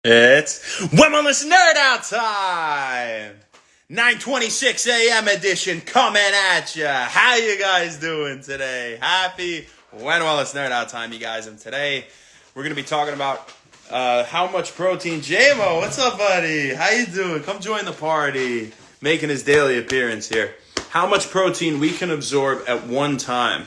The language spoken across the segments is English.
It's Windless Nerd Out time! 9:26 a.m. edition coming at ya. How you guys doing today? Happy Windless Nerd Out time, you guys. And today we're going to be talking about how much protein. J-Mo, what's up, buddy? How you doing? Come join the party. Making his daily appearance here. How much protein we can absorb at one time.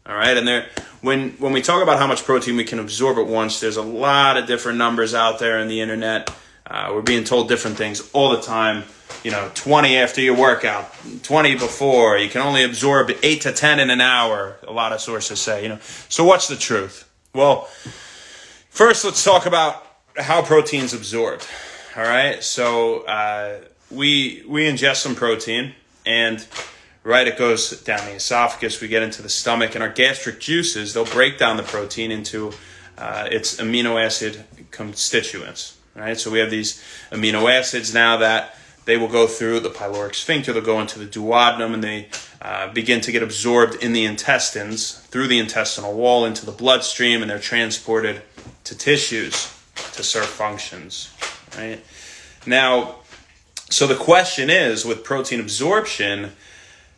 All right, and when we talk about how much protein we can absorb at once, there's a lot of different numbers out there on the internet. We're being told different things all the time. 20 after your workout, 20 before. You can only absorb 8 to 10 in an hour, a lot of sources say. So what's the truth? Well, first let's talk about how protein's absorbed. All right, so we ingest some protein, and right, it goes down the esophagus, we get into the stomach, and our gastric juices, they'll break down the protein into its amino acid constituents, right? So we have these amino acids now that they will go through the pyloric sphincter, they'll go into the duodenum, and they begin to get absorbed in the intestines, through the intestinal wall, into the bloodstream, and they're transported to tissues to serve functions, right? Now, so the question is, with protein absorption,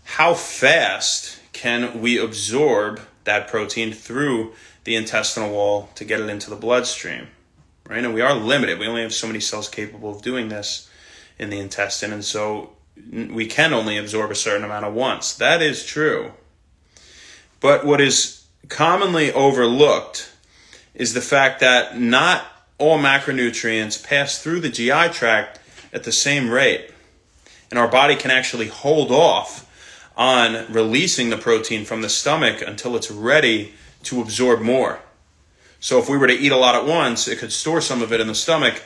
how fast can we absorb that protein through the intestinal wall to get it into the bloodstream, right? And we are limited. We only have so many cells capable of doing this in the intestine, and so we can only absorb a certain amount at once. That is true. But what is commonly overlooked is the fact that not all macronutrients pass through the GI tract at the same rate. And our body can actually hold off on releasing the protein from the stomach until it's ready to absorb more. So if we were to eat a lot at once, it could store some of it in the stomach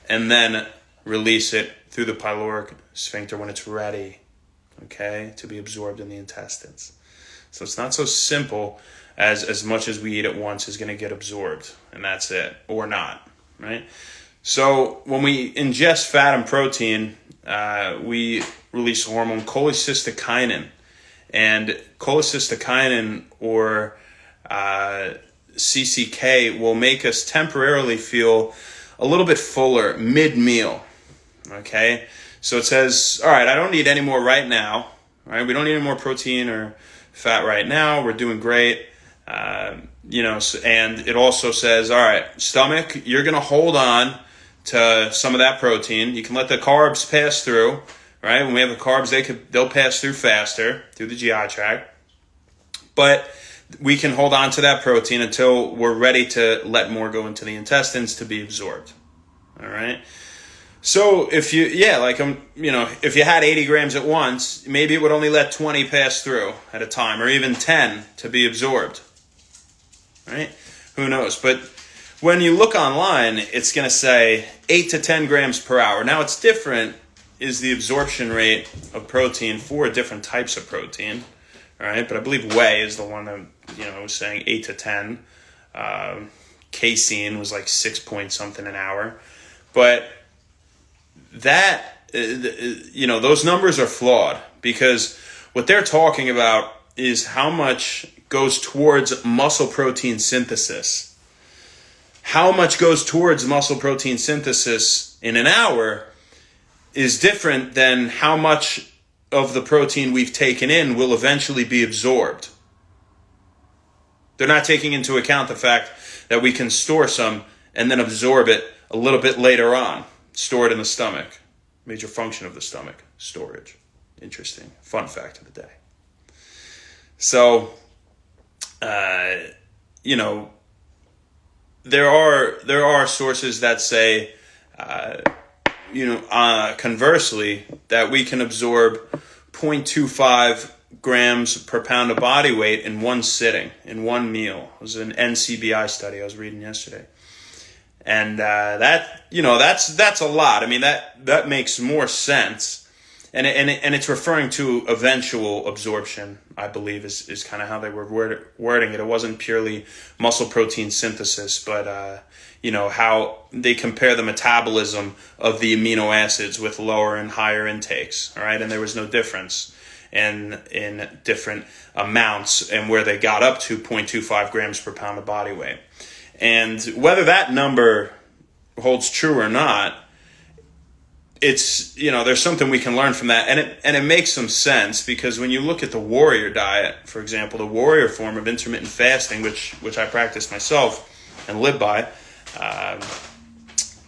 and then release it through the pyloric sphincter when it's ready, okay, to be absorbed in the intestines. So it's not so simple as much as we eat at once is going to get absorbed, and that's it, or not, right? So when we ingest fat and protein, we release the hormone cholecystokinin. And cholecystokinin, or CCK, will make us temporarily feel a little bit fuller mid-meal, okay? So it says, all right, I don't need any more right now, right? We don't need any more protein or fat right now. We're doing great. And it also says, all right, stomach, you're going to hold on to some of that protein. You can let the carbs pass through, right? When we have the carbs, they'll pass through faster through the GI tract. But we can hold on to that protein until we're ready to let more go into the intestines to be absorbed. All right? So if you had 80 grams at once, maybe it would only let 20 pass through at a time, or even 10 to be absorbed. Right? Who knows? But when you look online, it's going to say 8 to 10 grams per hour. Now, it's different is the absorption rate of protein for different types of protein, all right? But I believe whey is the one that, was saying 8 to 10. Casein was like 6 point something an hour. But that, those numbers are flawed, because what they're talking about is how much goes towards muscle protein synthesis. How much goes towards muscle protein synthesis in an hour is different than how much of the protein we've taken in will eventually be absorbed. They're not taking into account the fact that we can store some and then absorb it a little bit later on. Store it in the stomach. Major function of the stomach, storage. Interesting. Fun fact of the day. So, there are sources that say, conversely, that we can absorb 0.25 grams per pound of body weight in one sitting, in one meal. It was an NCBI study I was reading yesterday. And that's a lot. I mean, that makes more sense. And it's referring to eventual absorption, I believe, is kind of how they were wording it. It wasn't purely muscle protein synthesis, but how they compare the metabolism of the amino acids with lower and higher intakes, all right? And there was no difference in different amounts and where they got up to 0.25 grams per pound of body weight. And whether that number holds true or not, it's, there's something we can learn from that. And it makes some sense, because when you look at the warrior diet, for example, the warrior form of intermittent fasting, which I practice myself and live by,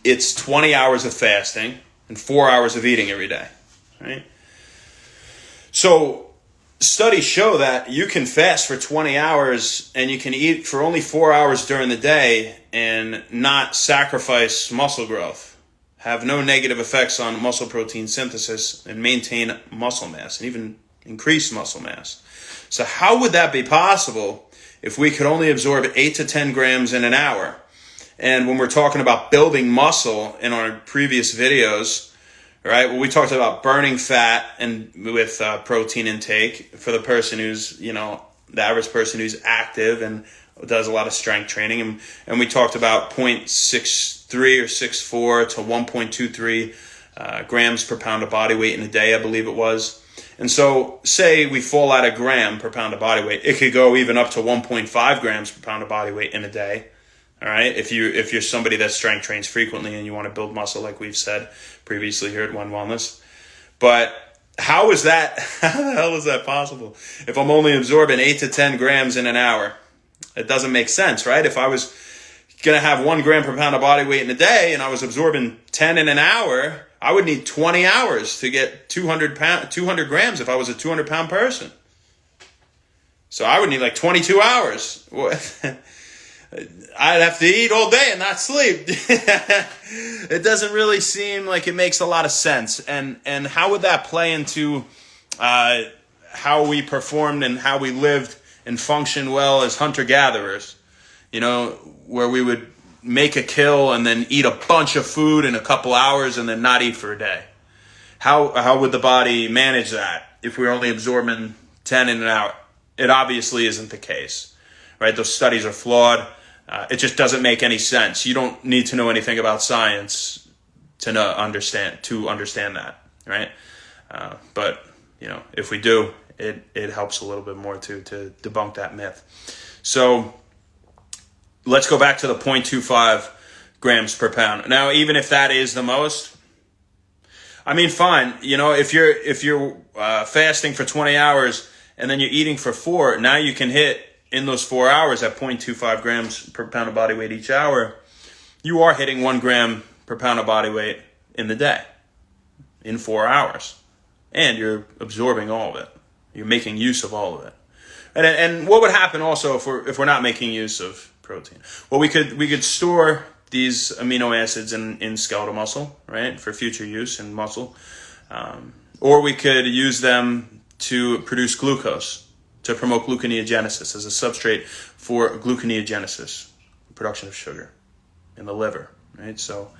it's 20 hours of fasting and 4 hours of eating every day, right? So studies show that you can fast for 20 hours and you can eat for only 4 hours during the day and not sacrifice muscle growth, have no negative effects on muscle protein synthesis, and maintain muscle mass and even increase muscle mass. So how would that be possible if we could only absorb 8 to 10 grams in an hour? And when we're talking about building muscle in our previous videos, right, well, we talked about burning fat and with protein intake for the person who's, the average person who's active and does a lot of strength training. And we talked about 0.63 or 64 to 1.23 grams per pound of body weight in a day, I believe it was. And so say we fall at a gram per pound of body weight, it could go even up to 1.5 grams per pound of body weight in a day. All right, if you're somebody that strength trains frequently and you want to build muscle, like we've said previously here at Wend Wellness. But how is that? How the hell is that possible? If I'm only absorbing 8 to 10 grams in an hour, it doesn't make sense, right? If I was gonna have 1 gram per pound of body weight in a day and I was absorbing 10 in an hour, I would need 20 hours to get 200 grams if I was a 200-pound person. So I would need like 22 hours. I'd have to eat all day and not sleep. It doesn't really seem like it makes a lot of sense. And how would that play into how we performed and how we lived and functioned well as hunter-gatherers? Where we would make a kill and then eat a bunch of food in a couple hours and then not eat for a day. How would the body manage that if we're only absorbing 10 in an hour? It obviously isn't the case, right? Those studies are flawed. It just doesn't make any sense. You don't need to know anything about science to understand that, right? But if we do, it helps a little bit more to debunk that myth. So let's go back to the 0.25 grams per pound. Now, even if that is the most, I mean, fine. If you're fasting for 20 hours and then you're eating for 4, now you can hit in those 4 hours at 0.25 grams per pound of body weight each hour. You are hitting 1 gram per pound of body weight in the day in 4 hours, and you're absorbing all of it. You're making use of all of it. And what would happen also if we're not making use of protein? Well, we could store these amino acids in skeletal muscle, right, for future use in muscle, or we could use them to produce glucose, to promote gluconeogenesis as a substrate for gluconeogenesis, production of sugar in the liver, right? So,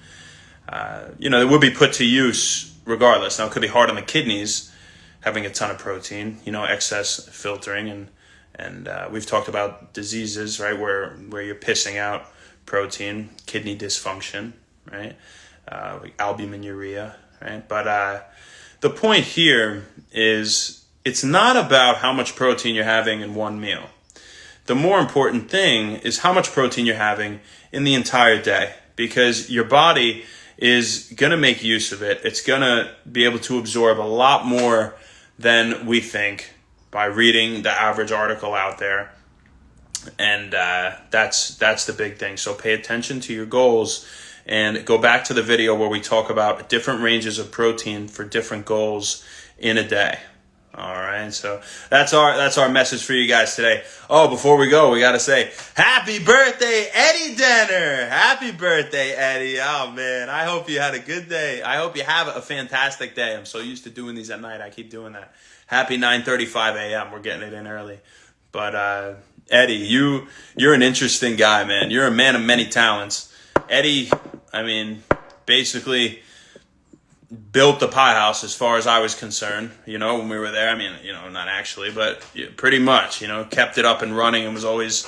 it would be put to use regardless. Now, it could be hard on the kidneys having a ton of protein, excess filtering, and we've talked about diseases, right, where you're pissing out protein, kidney dysfunction, right, like albuminuria, right? But the point here is, it's not about how much protein you're having in one meal. The more important thing is how much protein you're having in the entire day, because your body is going to make use of it. It's going to be able to absorb a lot more than we think by reading the average article out there. And that's the big thing. So pay attention to your goals and go back to the video where we talk about different ranges of protein for different goals in a day. All right, so that's our message for you guys today. Oh, before we go, we got to say happy birthday, Eddie Denner. Happy birthday, Eddie. Oh, man, I hope you had a good day. I hope you have a fantastic day. I'm so used to doing these at night. I keep doing that. Happy 9:35 a.m. We're getting it in early. But Eddie, you're an interesting guy, man. You're a man of many talents. Eddie, I mean, basically built the pie house as far as I was concerned, when we were there. I mean, not actually, but pretty much, kept it up and running and was always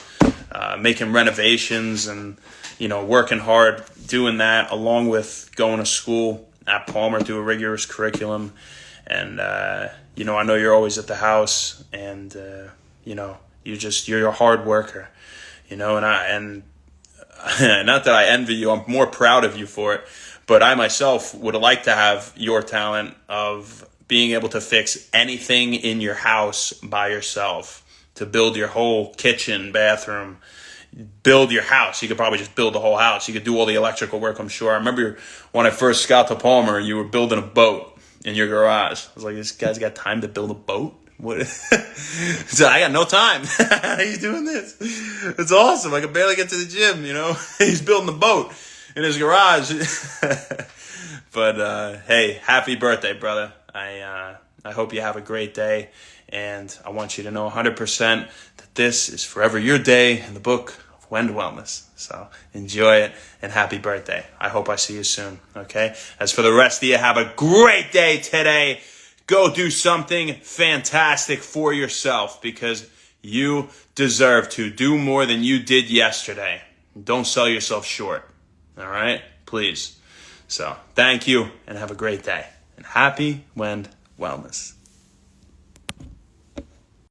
making renovations and, working hard doing that, along with going to school at Palmer, do a rigorous curriculum. And, I know you're always at the house and, you're a hard worker, and not that I envy you, I'm more proud of you for it, but I myself would like to have your talent of being able to fix anything in your house by yourself, to build your whole kitchen, bathroom, build your house. You could probably just build the whole house. You could do all the electrical work, I'm sure. I remember when I first got to Palmer, you were building a boat in your garage. I was like, this guy's got time to build a boat? What? So I got no time. How are you doing this? It's awesome. I can barely get to the gym, you know. He's building the boat in his garage. But hey, happy birthday, brother. I hope you have a great day, and I want you to know 100% that this is forever your day in the book of Wend Wellness. So enjoy it, and happy birthday. I hope I see you soon, okay? As for the rest of you, have a great day today. Go do something fantastic for yourself, because you deserve to do more than you did yesterday. Don't sell yourself short, all right? Please. So thank you, and have a great day. And happy Wend Wellness.